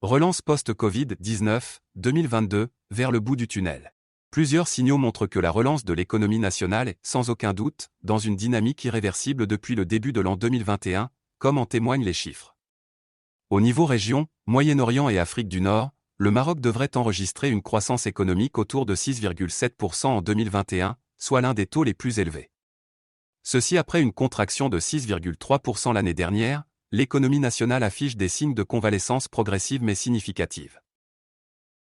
Relance post-Covid-19, 2022, vers le bout du tunnel. Plusieurs signaux montrent que la relance de l'économie nationale est, sans aucun doute, dans une dynamique irréversible depuis le début de l'an 2021, comme en témoignent les chiffres. Au niveau région, Moyen-Orient et Afrique du Nord, le Maroc devrait enregistrer une croissance économique autour de 6,7% en 2021, soit l'un des taux les plus élevés. Ceci après une contraction de 6,3% l'année dernière. L'économie nationale affiche des signes de convalescence progressive mais significative.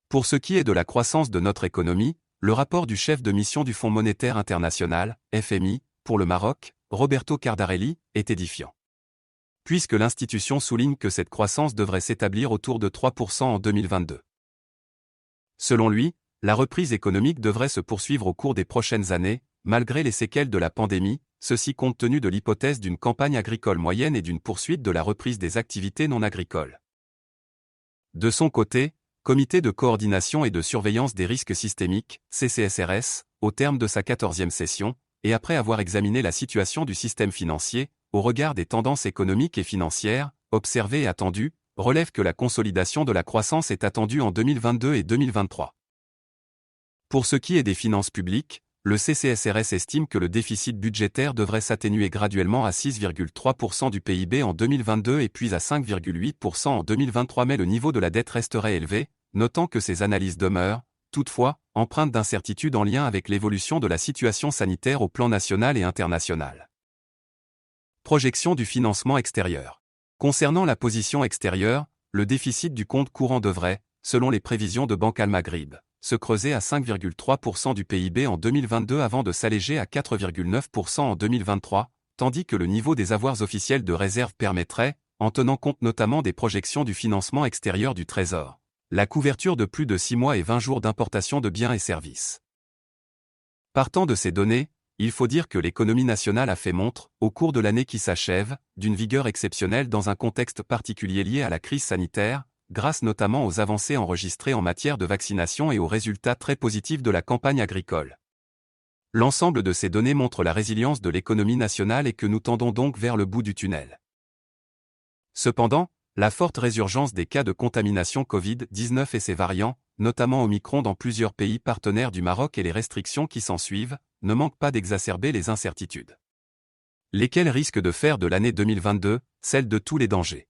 Pour ce qui est de la croissance de notre économie, le rapport du chef de mission du Fonds monétaire international, FMI, pour le Maroc, Roberto Cardarelli, est édifiant. Puisque l'institution souligne que cette croissance devrait s'établir autour de 3% en 2022. Selon lui, la reprise économique devrait se poursuivre au cours des prochaines années, malgré les séquelles de la pandémie, ceci compte tenu de l'hypothèse d'une campagne agricole moyenne et d'une poursuite de la reprise des activités non agricoles. De son côté, Comité de coordination et de surveillance des risques systémiques, CCSRS, au terme de sa 14e session, et après avoir examiné la situation du système financier, au regard des tendances économiques et financières, observées et attendues, relève que la consolidation de la croissance est attendue en 2022 et 2023. Pour ce qui est des finances publiques, le CCSRS estime que le déficit budgétaire devrait s'atténuer graduellement à 6,3% du PIB en 2022 et puis à 5,8% en 2023, mais le niveau de la dette resterait élevé, notant que ces analyses demeurent, toutefois, empreintes d'incertitudes en lien avec l'évolution de la situation sanitaire au plan national et international. Projection du financement extérieur. Concernant la position extérieure, le déficit du compte courant devrait, selon les prévisions de Banque Al Maghrib, se creuser à 5,3% du PIB en 2022 avant de s'alléger à 4,9% en 2023, tandis que le niveau des avoirs officiels de réserve permettrait, en tenant compte notamment des projections du financement extérieur du Trésor, la couverture de plus de 6 mois et 20 jours d'importation de biens et services. Partant de ces données, il faut dire que l'économie nationale a fait montre, au cours de l'année qui s'achève, d'une vigueur exceptionnelle dans un contexte particulier lié à la crise sanitaire, grâce notamment aux avancées enregistrées en matière de vaccination et aux résultats très positifs de la campagne agricole. L'ensemble de ces données montre la résilience de l'économie nationale et que nous tendons donc vers le bout du tunnel. Cependant, la forte résurgence des cas de contamination Covid-19 et ses variants, notamment Omicron dans plusieurs pays partenaires du Maroc et les restrictions qui s'ensuivent, ne manquent pas d'exacerber les incertitudes. Lesquelles risquent de faire de l'année 2022, celle de tous les dangers.